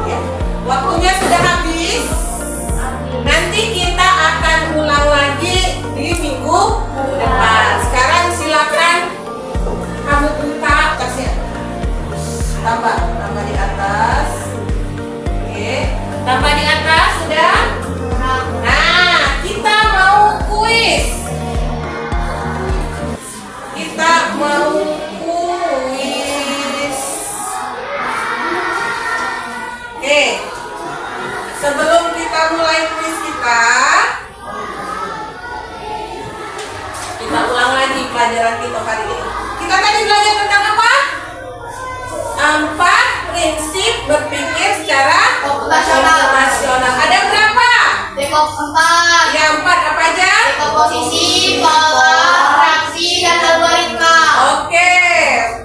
Ya, waktunya sudah habis. Nanti kita akan ulang lagi di minggu depan. Sekarang silakan kamu buka tasnya. Tambah di atas. Oke, tambah di atas sudah. Nah, kita mau kuis. Kita mau kuis. Oke. Sebelum kita mulai kuis kita ulang lagi pelajaran kita hari ini. Kita tadi belajar tentang apa? 4 prinsip berpikir secara komputasional. Ada berapa? Dekop 4. Ya, 4 apa aja? Komposisi, pola, fraksi, dan algoritma. Oke.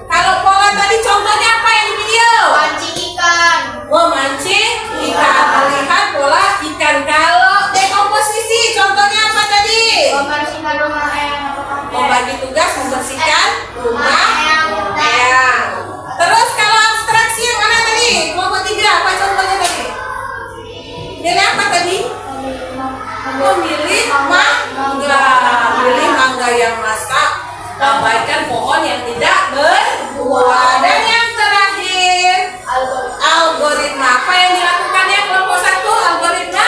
Kalau pola tadi contohnya apa yang di video? Pancing ikan. Memancing ikan. Melihat pola ikan. Kalau dekomposisi contohnya apa tadi? Membersihkan rumah yang Membagi tugas membersihkan rumah yang eyang. Terus kalau abstraksi yang mana tadi? Kelompok 3 apa contohnya tadi? Pilih apa tadi? Memilih mangga. Pilih mangga yang masak. Abaikan pohon yang tidak berbuah. Dan yang terakhir, algoritma. Apa yang dilakukannya kelompok 1? Algoritma.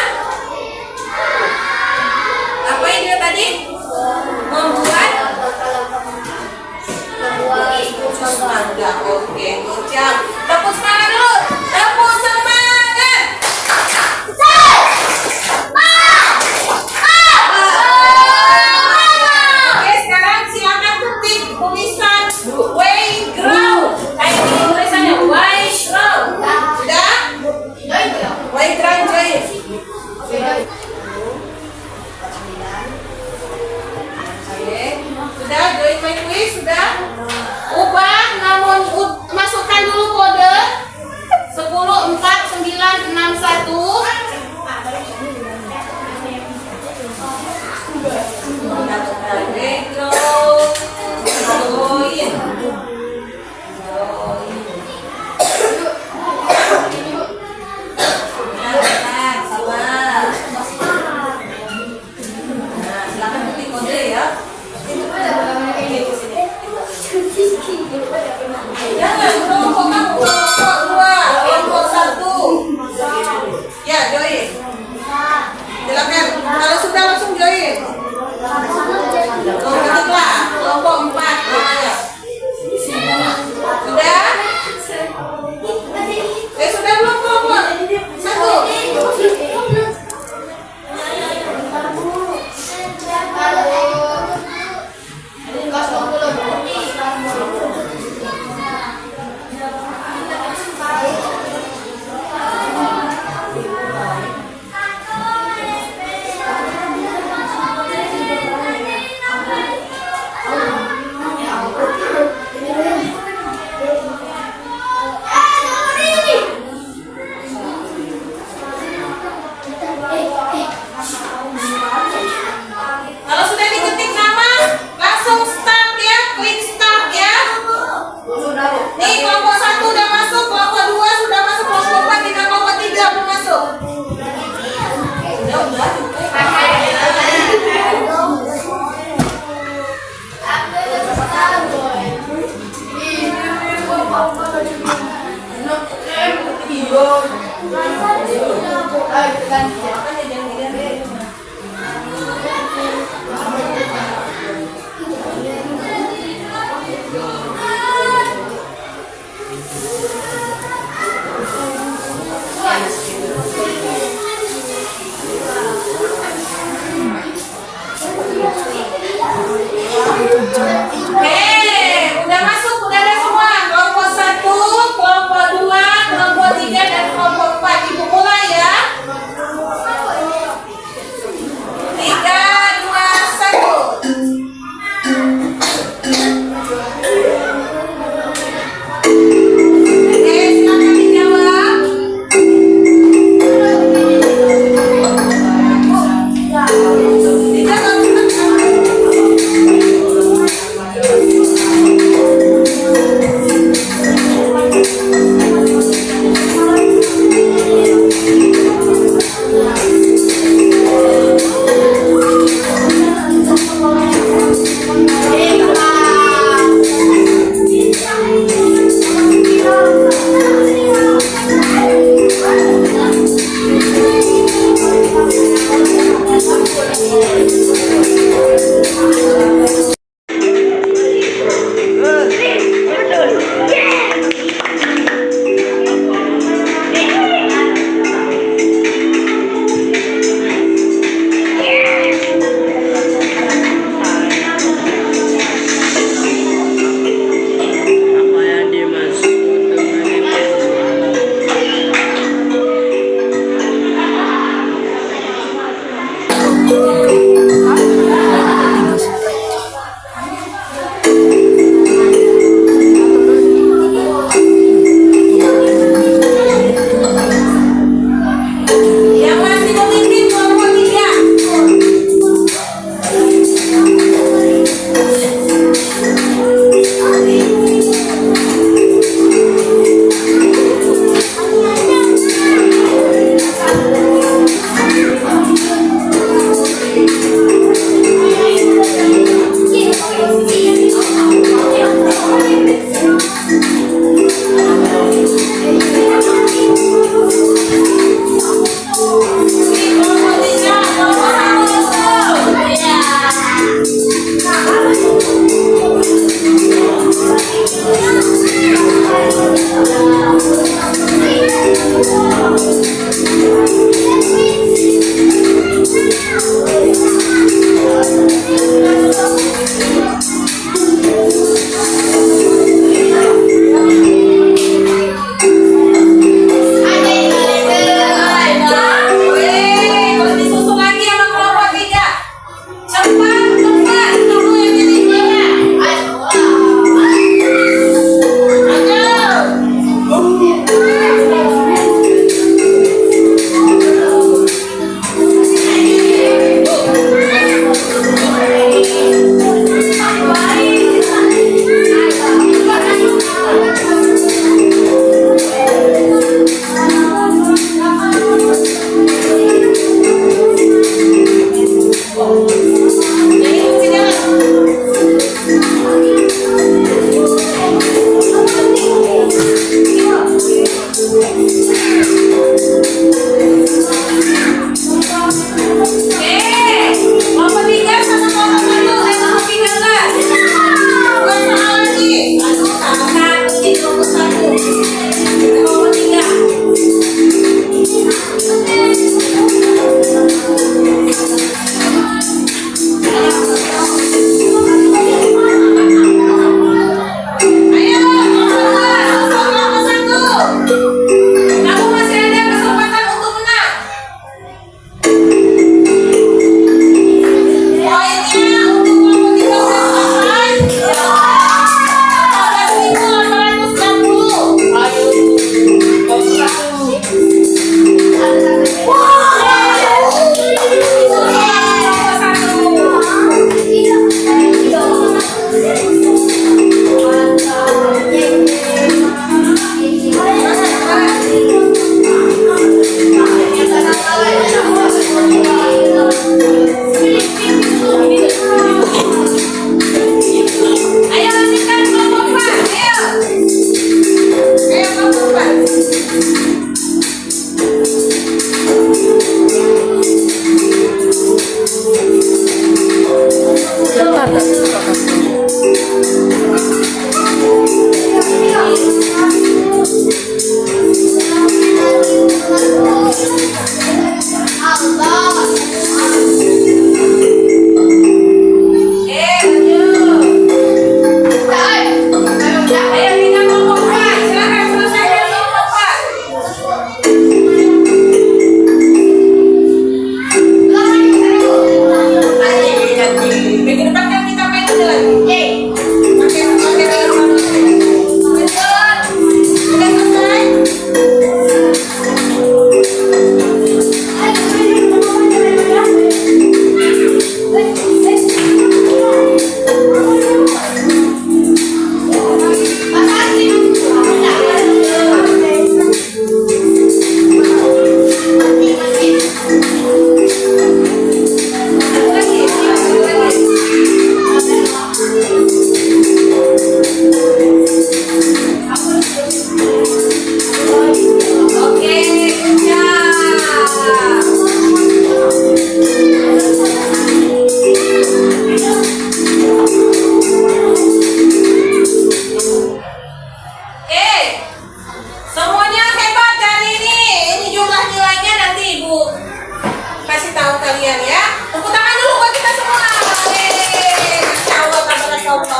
Apa yang dia tadi? Membuat mangga. Oke, good job. Tepuk semangat dulu. Tepuk semangat. Oke, sekarang silakan ketik tulisan Playground. Kayak gini tulisannya Playground. Sudah? Playground join. Oke, sudah join my quiz sudah? Ubah namun masukkan dulu kode 104961. Jangan, kelompok kamu, kelompok 2, kelompok 1. Ya, join. Silakan. Kalau sudah langsung join. Ketiklah kelompok 4 namanya. Sudah? Sudah belum kelompok 1? Kalau sudah diketik nama, langsung start ya, klik start ya. Nih kelompok 1 udah masuk, kelompok 2 sudah masuk, kelompok 4 tinggal kelompok 3 belum masuk. Udah. Hey!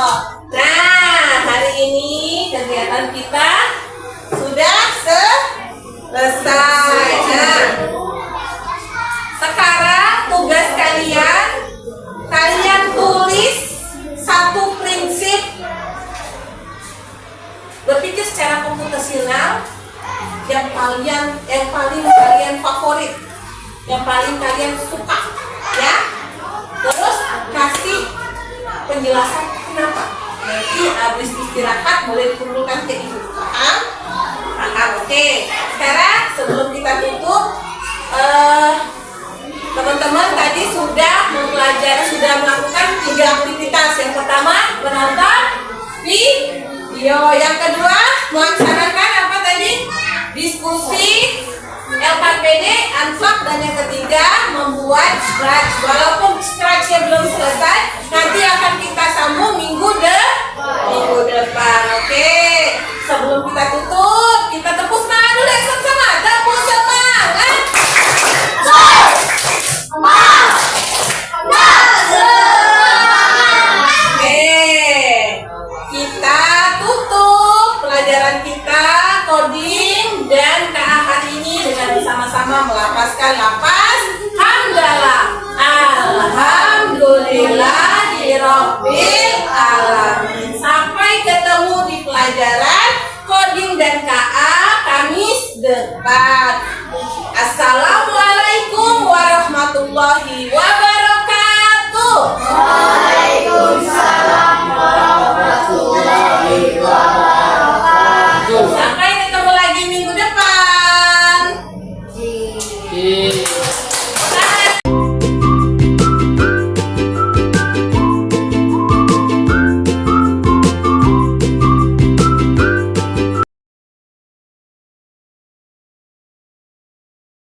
Nah, hari ini kegiatan kita sudah selesai. Nah, sekarang tugas kalian tulis satu prinsip berpikir secara komputasional yang paling kalian favorit, yang paling kalian suka, ya. Terus kasih penjelasan kenapa. Nanti habis istirahat boleh dikumpulkan ke ibu. Paham? Paham, oke. Sekarang sebelum kita tutup, teman-teman tadi sudah melakukan 3 aktivitas. Yang pertama menonton video, yang kedua melaksanakan apa tadi? Diskusi LKPD, Unplug, dan yang ketiga membuat scratch. Walaupun scratchnya belum selesai, nanti akan kita sambung minggu depan. Oke, sebelum kita tutup, kita tepuk semangat dulu ya sama-sama. Tepuk semangat. Kita tutup pelajaran kita coding dan KA hari ini dengan bersama-sama melapaskan lapas hamdalah.